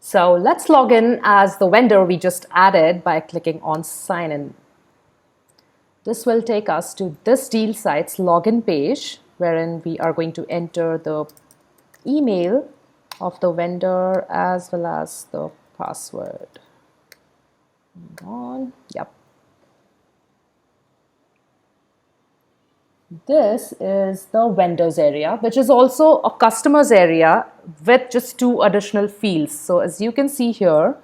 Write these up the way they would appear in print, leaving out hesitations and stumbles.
So let's log in as the vendor we just added by clicking on sign in. This will take us to this deal site's login page, wherein we are going to enter the email of the vendor as well as the password. Yep. This is the vendors area, which is also a customers area with just 2 additional fields. So as you can see here,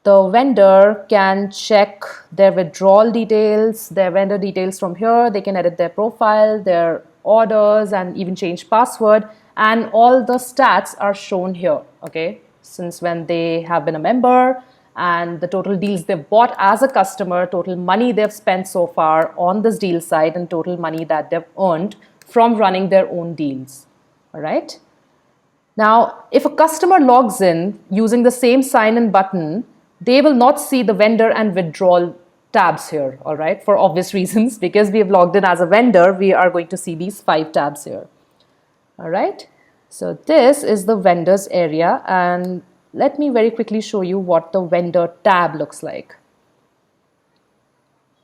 the vendor can check their withdrawal details, their vendor details from here. They can edit their profile, their orders, and even change password. And all the stats are shown here, okay? Since when they have been a member, and the total deals they've bought as a customer, total money they've spent so far on this deal site, and total money that they've earned from running their own deals, all right? Now, if a customer logs in using the same sign-in button, they will not see the vendor and withdrawal tabs here, all right? For obvious reasons, because we have logged in as a vendor, we are going to see these 5 tabs here, all right? So this is the vendors area, and let me very quickly show you what the vendor tab looks like.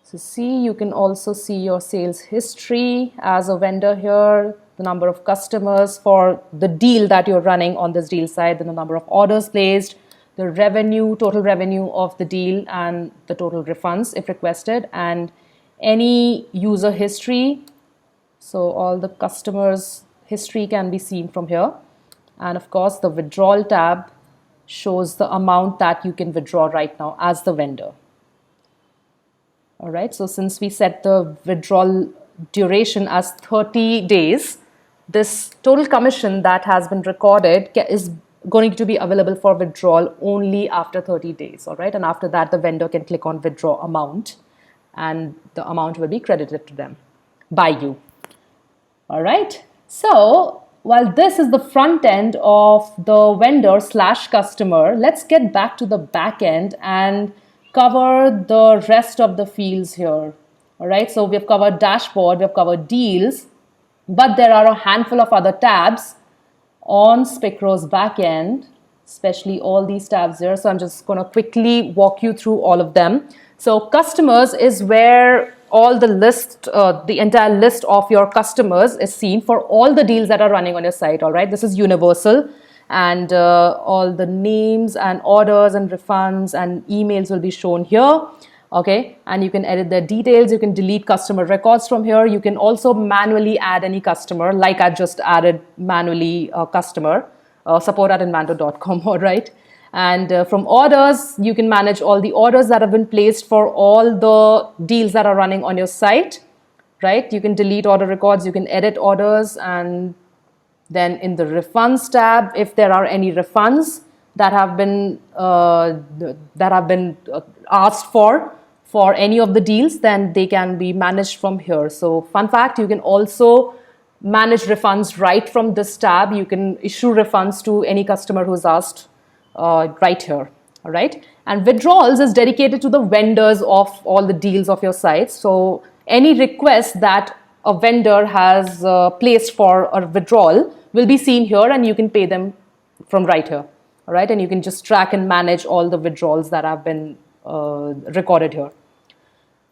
So see, you can also see your sales history as a vendor here, the number of customers for the deal that you're running on this deal site, then the number of orders placed, the revenue, total revenue of the deal, and the total refunds if requested, and any user history. So all the customers' history can be seen from here. And of course, the withdrawal tab shows the amount that you can withdraw right now as the vendor. All right, so since we set the withdrawal duration as 30 days, this total commission that has been recorded is going to be available for withdrawal only after 30 days, all right? And after that, the vendor can click on withdraw amount, and the amount will be credited to them by you, all right? So while this is the front end of the vendor / customer, let's get back to the back end and cover the rest of the fields here. All right, so we've covered dashboard, we've covered deals, but there are a handful of other tabs on Spikro's back end, especially all these tabs here. So I'm just going to quickly walk you through all of them. So customers is where all the list, the entire list of your customers is seen for all the deals that are running on your site, all right? This is universal, and all the names and orders and refunds and emails will be shown here, okay? And you can edit their details, you can delete customer records from here, you can also manually add any customer, like I just added manually a customer, support@invanto.com, all right? And from orders, you can manage all the orders that have been placed for all the deals that are running on your site, right? You can delete order records, you can edit orders, and then in the refunds tab, if there are any refunds that have been asked for any of the deals, then they can be managed from here. So fun fact, you can also manage refunds right from this tab. You can issue refunds to any customer who's asked right here, all right? And withdrawals is dedicated to the vendors of all the deals of your site. So any request that a vendor has placed for a withdrawal will be seen here, and you can pay them from right here, all right? And you can just track and manage all the withdrawals that have been recorded here.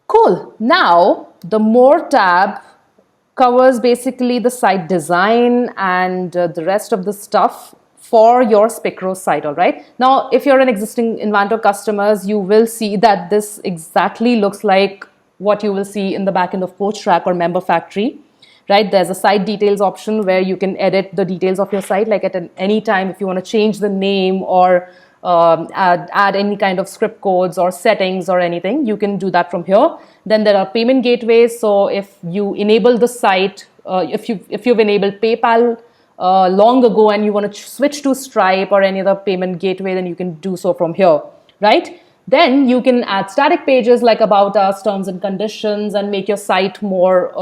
Cool. Now, the more tab covers basically the site design and the rest of the stuff for your Spikro site, all right? Now, if you're an existing Invanto customers, you will see that this exactly looks like what you will see in the backend of CoachTrack or Member Factory, right? There's a site details option where you can edit the details of your site, like at any time if you want to change the name or add any kind of script codes or settings or anything, you can do that from here. Then there are payment gateways. So if you enable the site, if you've enabled PayPal long ago and you want to switch to Stripe or any other payment gateway, then you can do so from here, right? Then you can add static pages like about us, terms and conditions, and make your site more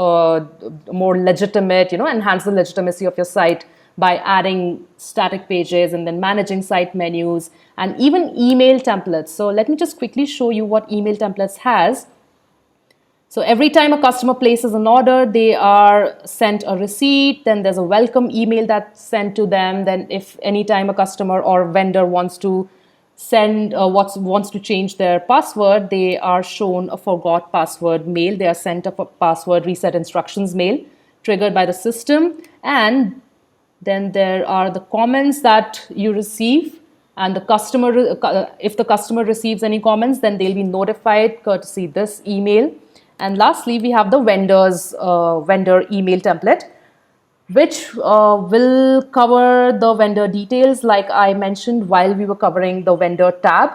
legitimate, you know, enhance the legitimacy of your site by adding static pages and then managing site menus and even email templates. So let me just quickly show you what email templates has. So every time a customer places an order, they are sent a receipt, then there's a welcome email that's sent to them. Then if any time a customer or vendor wants to wants to change their password, they are shown a forgot password mail. They are sent a password reset instructions mail triggered by the system. And then there are the comments that you receive, and the customer, if the customer receives any comments, then they'll be notified courtesy this email. And lastly, we have the vendor email template, which will cover the vendor details like I mentioned while we were covering the vendor tab,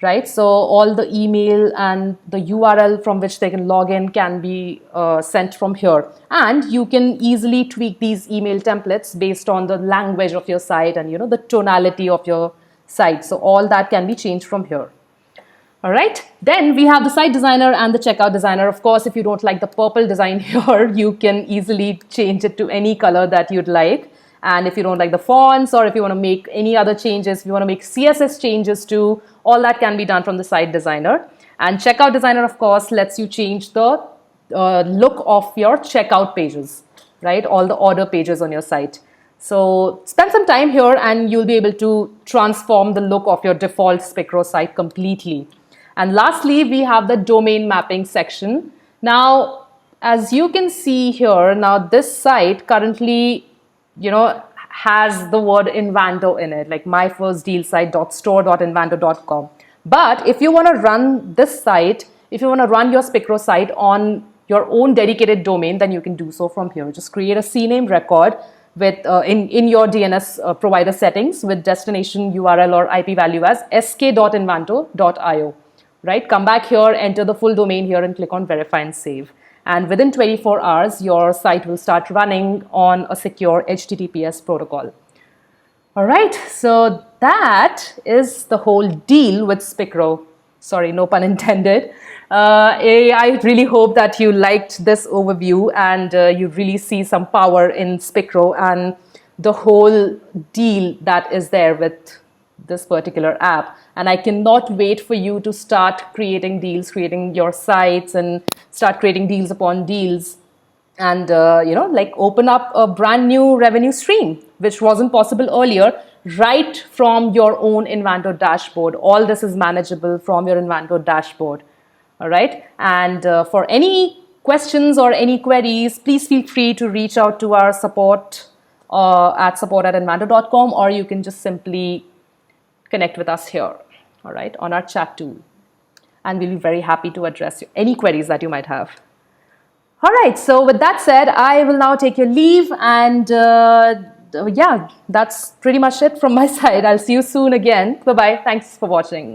right? So all the email and the URL from which they can log in can be sent from here. And you can easily tweak these email templates based on the language of your site and the tonality of your site. So all that can be changed from here. All right, then we have the site designer and the checkout designer. Of course, if you don't like the purple design here, you can easily change it to any color that you'd like. And if you don't like the fonts, or if you want to make any other changes, if you want to make CSS changes too, all that can be done from the site designer. And checkout designer, of course, lets you change the look of your checkout pages, right? All the order pages on your site. So spend some time here and you'll be able to transform the look of your default Spikro site completely. And lastly, we have the domain mapping section. Now, as you can see here, now this site currently, has the word Invanto in it, like myfirstdealsite.store.invanto.com. But if you want to run this site, if you want to run your Spikro site on your own dedicated domain, then you can do so from here. Just create a CNAME record with in your DNS provider settings with destination URL or IP value as sk.invanto.io. Right, come back here, enter the full domain here and click on verify and save. And within 24 hours, your site will start running on a secure HTTPS protocol. All right, so that is the whole deal with Spikro. Sorry, no pun intended. I really hope that you liked this overview and you really see some power in Spikro and the whole deal that is there with this particular app. And I cannot wait for you to start creating deals, creating your sites and start creating deals upon deals and, open up a brand new revenue stream, which wasn't possible earlier, right from your own Invanto dashboard. All this is manageable from your Invanto dashboard. All right. And for any questions or any queries, please feel free to reach out to our support at support@invanto.com, or you can just simply connect with us here, all right, on our chat tool. And we'll be very happy to address any queries that you might have. All right, so with that said, I will now take your leave. And yeah, that's pretty much it from my side. I'll see you soon again. Bye-bye. Thanks for watching.